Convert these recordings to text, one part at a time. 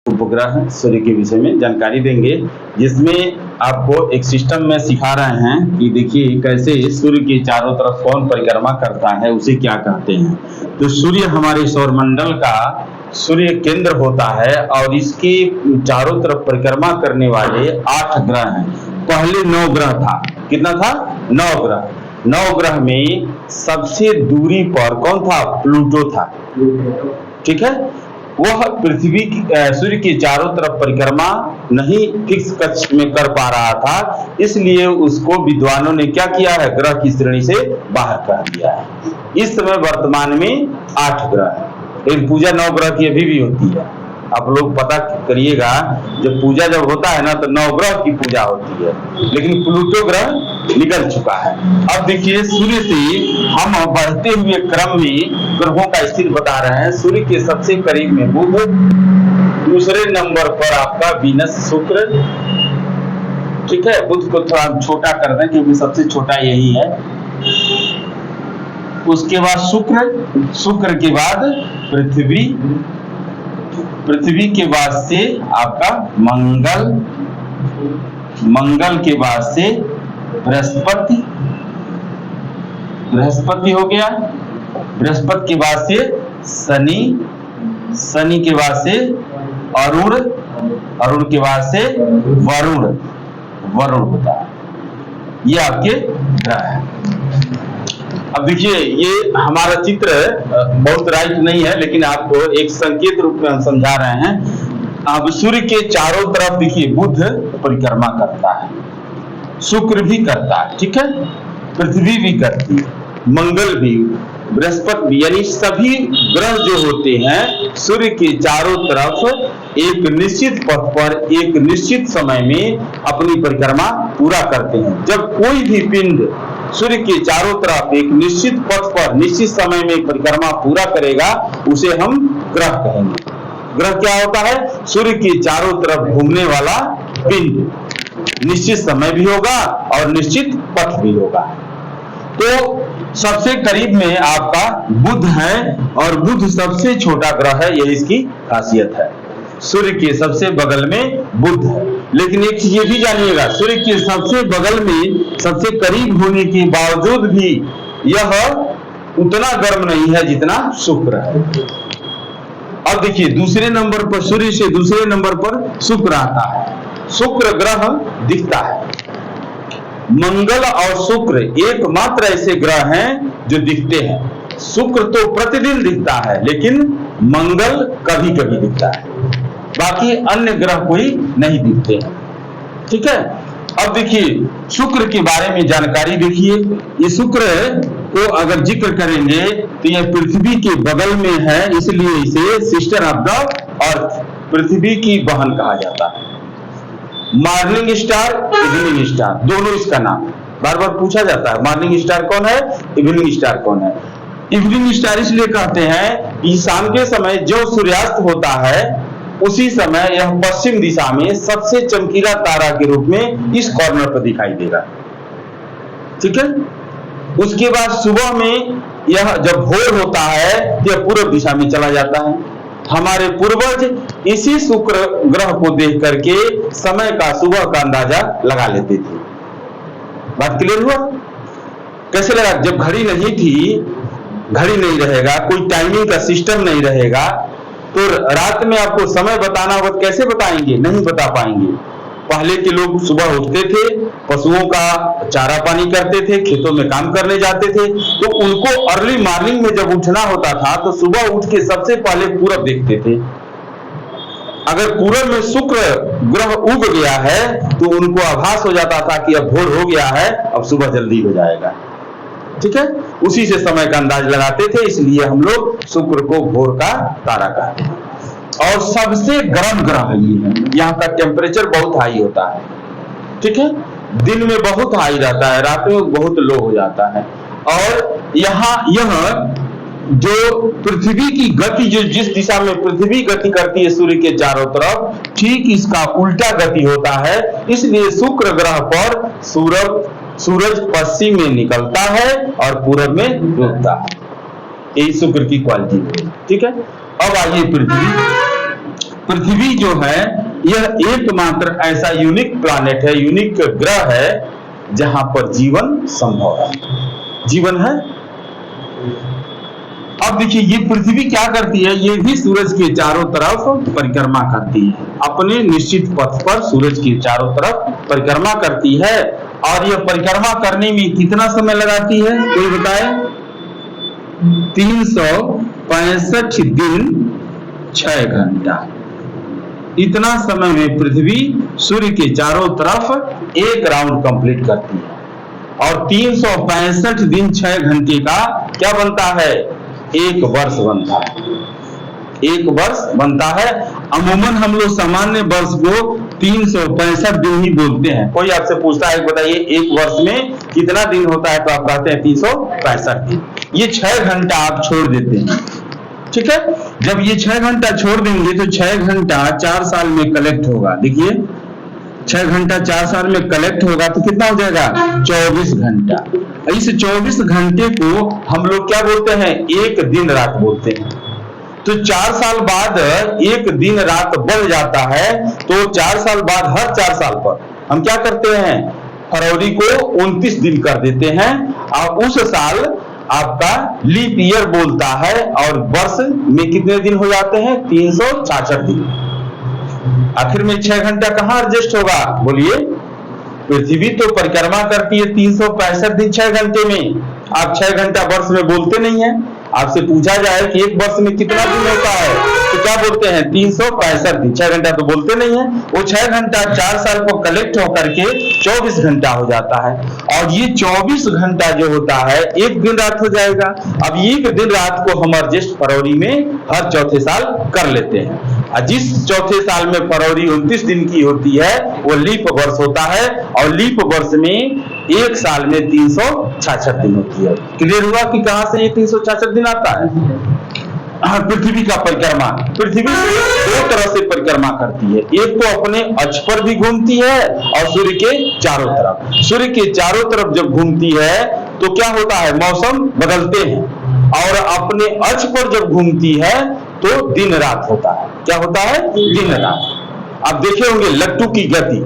उपग्रह सूर्य के विषय में जानकारी देंगे, जिसमें आपको एक सिस्टम में सिखा रहे हैं कि देखिए कैसे चारों के चारों तरफ कौन परिक्रमा करता है, उसे क्या कहते हैं। तो सूर्य हमारे सौरमंडल का सूर्य केंद्र होता है और इसके चारों तरफ परिक्रमा करने वाले 8 ग्रह हैं। पहले 9 ग्रह था। कितना था? 9 ग्रह। 9 ग्रह में सबसे दूरी पर कौन था? प्लूटो था। ठीक है, वह पृथ्वी सूर्य के चारों तरफ परिक्रमा नहीं फिक्स कक्ष में कर पा रहा था, इसलिए उसको विद्वानों ने क्या किया है? ग्रह की श्रेणी से बाहर कर दिया है। इस समय वर्तमान में 8 ग्रह है, लेकिन पूजा 9 ग्रह की अभी भी होती है। आप लोग पता करिएगा, जब पूजा जब होता है ना तो 9 ग्रह की पूजा होती है, लेकिन प्लूटो ग्रह निकल चुका है। अब देखिए, सूर्य से हम बढ़ते हुए क्रम में ग्रहों का स्थिति बता रहे हैं। सूर्य के सबसे करीब में बुध, दूसरे नंबर पर आपका वीनस शुक्र। ठीक है, बुध को थोड़ा छोटा कर दें क्योंकि सबसे छोटा यही है। उसके बाद शुक्र के बाद पृथ्वी, पृथ्वी के बाद से आपका मंगल के बाद से बृहस्पति हो गया, बृहस्पति के बाद से शनि के बाद से अरुण के बाद से वरुण होता है। ये आपके ग्रह है। अब देखिए, ये हमारा चित्र बहुत राइट नहीं है, लेकिन आपको एक संकेत रूप में हम समझा रहे हैं। अब सूर्य के चारों तरफ देखिए, बुध परिक्रमा करता है, शुक्र भी करता है, ठीक है, पृथ्वी भी करती है, मंगल भी, बृहस्पति भी, यानी सभी ग्रह जो होते हैं सूर्य के चारों तरफ एक निश्चित पथ पर एक निश्चित समय में अपनी परिक्रमा पूरा करते हैं। जब कोई भी पिंड सूर्य के चारों तरफ एक निश्चित पथ पर निश्चित समय में परिक्रमा पूरा करेगा, उसे हम ग्रह कहेंगे। ग्रह क्या होता है? सूर्य के चारों तरफ घूमने वाला पिंड, निश्चित समय भी होगा और निश्चित पथ भी होगा। तो सबसे करीब में आपका बुध है और बुध सबसे छोटा ग्रह है, यही इसकी खासियत है। सूर्य के सबसे बगल में बुध है, लेकिन एक चीज ये भी जानिएगा, सूर्य के सबसे बगल में सबसे करीब होने के बावजूद भी यह उतना गर्म नहीं है जितना शुक्र है। अब देखिए, दूसरे नंबर पर सूर्य से दूसरे नंबर पर शुक्र आता है। शुक्र ग्रह दिखता है। मंगल और शुक्र एकमात्र ऐसे ग्रह हैं जो दिखते हैं। शुक्र तो प्रतिदिन दिखता है, लेकिन मंगल कभी कभी दिखता है, बाकी अन्य ग्रह कोई नहीं दिखते हैं। ठीक है, अब देखिए शुक्र के बारे में जानकारी देखिए। ये शुक्र को अगर जिक्र करेंगे तो यह पृथ्वी के बगल में है, इसलिए इसे सिस्टर ऑफ द अर्थ, पृथ्वी की बहन कहा जाता है। मॉर्निंग स्टार, इवनिंग स्टार, दोनों इसका नाम बार बार पूछा जाता है। मॉर्निंग स्टार कौन है, इवनिंग स्टार कौन है? इवनिंग स्टार इसलिए कहते हैं कि शाम के समय जो सूर्यास्त होता है उसी समय यह पश्चिम दिशा में सबसे चमकीला तारा के रूप में इस कॉर्नर पर दिखाई देगा। ठीक है, उसके बाद सुबह में यह जब भोर होता है यह पूर्व दिशा में चला जाता है। हमारे पूर्वज इसी शुक्र ग्रह को देख करके समय का, सुबह का अंदाजा लगा लेते थे। बात क्लियर हुआ? कैसे लगा? जब घड़ी नहीं थी, घड़ी नहीं रहेगा, कोई टाइमिंग का सिस्टम नहीं रहेगा, तो रात में आपको समय बताना होगा, कैसे बताएंगे? नहीं बता पाएंगे। पहले के लोग सुबह उठते थे, पशुओं का चारा पानी करते थे, खेतों में काम करने जाते थे, तो उनको अर्ली मॉर्निंग में जब उठना होता था तो सुबह उठ के सबसे पहले पूरब देखते थे। अगर पूरब में शुक्र ग्रह उग गया है तो उनको आभास हो जाता था कि अब भोर हो गया है, अब सुबह जल्दी हो जाएगा। ठीक है, उसी से समय का अंदाज लगाते थे, इसलिए हम लोग शुक्र को भोर का तारा कहते हैं। और सबसे गर्म ग्रह ये है, यहाँ का टेम्परेचर बहुत हाई होता है। ठीक है, दिन में बहुत हाई रहता है, रात में बहुत लो हो जाता है। और यहाँ यह जो पृथ्वी की गति, जो जिस दिशा में पृथ्वी गति करती है सूर्य के चारों तरफ, ठीक इसका उल्टा गति होता है। इसलिए शुक्र ग्रह पर सूरज पश्चिम में निकलता है और पूरब में डूबता है। यही शुक्र की क्वालिटी है। ठीक है, अब आइए पृथ्वी। पृथ्वी जो है यह एकमात्र ऐसा यूनिक प्लैनेट है, यूनिक ग्रह है जहां पर जीवन संभव है। जीवन है। अब देखिए ये पृथ्वी क्या करती है, ये भी सूरज के चारों तरफ परिक्रमा करती है, अपने निश्चित पथ पर सूरज के चारों तरफ परिक्रमा करती है। और यह परिक्रमा करने में कितना समय लगाती है, कोई बताए? 365 दिन 6 घंटा। इतना समय में पृथ्वी सूर्य के चारों तरफ एक राउंड कंप्लीट करती है। और 365 दिन 6 घंटे का क्या बनता है, एक वर्ष बनता है। एक वर्ष बनता है। अमूमन हम लोग सामान्य वर्ष को 365 दिन ही बोलते हैं। कोई आपसे पूछता है बताइए एक वर्ष में कितना दिन होता है, तो आप कहते हैं 365 दिन। ये 6 घंटा आप छोड़ देते हैं, ठीक है। जब ये 6 घंटा छोड़ देंगे तो 6 घंटा 4 साल में कलेक्ट होगा। देखिए 6 घंटा 4 साल में कलेक्ट होगा तो कितना हो जाएगा, 24 घंटा। इस 24 घंटे को हम लोग क्या बोलते हैं, एक दिन रात बोलते हैं। तो 4 साल बाद एक दिन रात बढ़ जाता है। तो 4 साल बाद हर 4 साल पर हम क्या करते हैं, फरवरी को 29 दिन कर देते हैं। और उस साल आपका लीप ईयर बोलता है। और वर्ष में कितने दिन हो जाते हैं, 366 दिन। आखिर में 6 घंटा कहां एडजस्ट होगा, बोलिए? पृथ्वी तो परिक्रमा करती है 365 दिन 6 घंटे में। आप 6 घंटा वर्ष में बोलते नहीं है। आपसे पूछा जाए कि एक वर्ष में कितना दिन होता है, तो क्या बोलते हैं, 365 दिन। 6 घंटा तो बोलते नहीं है। वो 6 घंटा 4 साल को कलेक्ट होकर के 24 घंटा हो जाता है। और ये 24 घंटा जो होता है एक दिन रात हो जाएगा। अब एक दिन रात को हम एडजस्ट फरवरी में हर चौथे साल कर लेते हैं। और जिस चौथे साल में फरवरी 29 दिन की होती है वो लीप वर्ष होता है। और लीप वर्ष में एक साल में 366 दिन होती है। क्लियर हुआ कि कहां से ये 366 दिन आता है? पृथ्वी का परिक्रमा, पृथ्वी दो तरह से परिक्रमा करती है। एक तो अपने अक्ष पर भी घूमती है और सूर्य के चारों तरफ। सूर्य के चारों तरफ जब घूमती है तो क्या होता है, मौसम बदलते हैं। और अपने अक्ष पर जब घूमती है तो दिन रात होता है। क्या होता है, दिन रात। आप देखे होंगे लट्टू की गति,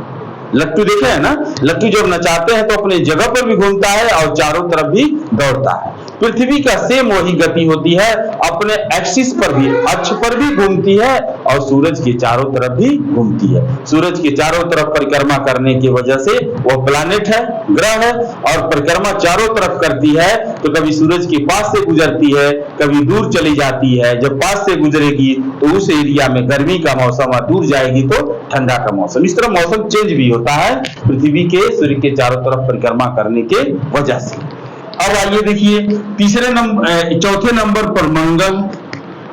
लट्टू देखे है ना, लट्टू जब नचाते हैं तो अपने जगह पर भी घूमता है और चारों तरफ भी दौड़ता है। पृथ्वी का सेम वही गति होती है, अपने एक्सिस पर भी, अक्ष पर भी घूमती है और सूरज के चारों तरफ भी घूमती है। सूरज के चारों तरफ परिक्रमा करने की वजह से वह प्लैनेट है, ग्रह है। और परिक्रमा चारों तरफ करती है तो कभी सूरज के पास से गुजरती है, कभी दूर चली जाती है। जब पास से गुजरेगी तो उस एरिया में गर्मी का मौसम, और दूर जाएगी तो ठंडा का मौसम। इस तरह मौसम चेंज भी होता है पृथ्वी के सूर्य के चारों तरफ परिक्रमा करने के वजह से। अब आइए देखिए चौथे नंबर पर मंगल।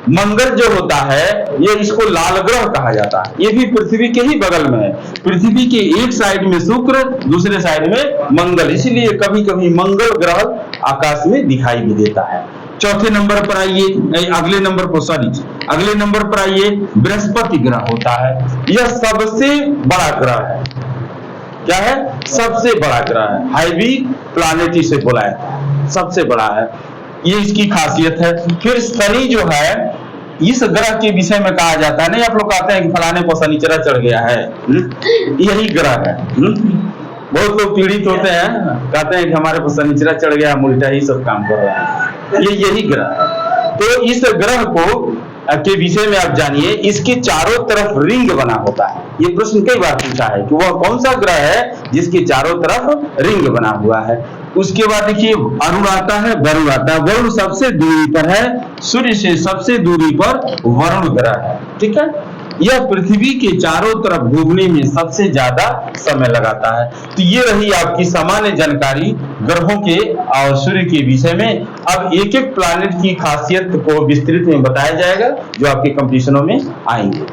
मंगल जो होता है ये, इसको लाल ग्रह कहा जाता है। ये भी पृथ्वी के ही बगल में है। पृथ्वी के एक साइड में शुक्र, दूसरे साइड में मंगल, इसीलिए कभी कभी मंगल ग्रह आकाश में दिखाई भी देता है। चौथे नंबर पर आइए, अगले नंबर पर आइए, बृहस्पति ग्रह होता है। यह सबसे बड़ा ग्रह है। क्या है, सबसे बड़ा ग्रह है। हैवी प्लैनेट इसे बोला है, सबसे बड़ा है, ये इसकी खासियत है। फिर शनि जो है, इस ग्रह के विषय में कहा जाता है, नहीं आप लोग कहते हैं कि फलाने को शनिचरा चढ़ गया है, यही ग्रह है। बहुत लोग पीड़ित होते हैं, कहते हैं कि हमारे को शनिचरा चढ़ गया, हम उल्टा ही सब काम कर रहा है। ये यही ग्रह है। तो इस ग्रह को के विषय में आप जानिए, इसके चारों तरफ रिंग बना होता है। ये प्रश्न कई बार पूछा है कि वह कौन सा ग्रह है जिसके चारों तरफ रिंग बना हुआ है। उसके बाद देखिए अरुण आता है, वरुण आता है। वरुण सबसे दूरी पर है, सूर्य से सबसे दूरी पर वरुण ग्रह है, ठीक है। यह पृथ्वी के चारों तरफ घूमने में सबसे ज्यादा समय लगाता है। तो ये रही आपकी सामान्य जानकारी ग्रहों के और सूर्य के विषय में। अब एक एक प्लैनेट की खासियत को विस्तृत में बताया जाएगा जो आपके कंपटीशनों में आएंगे।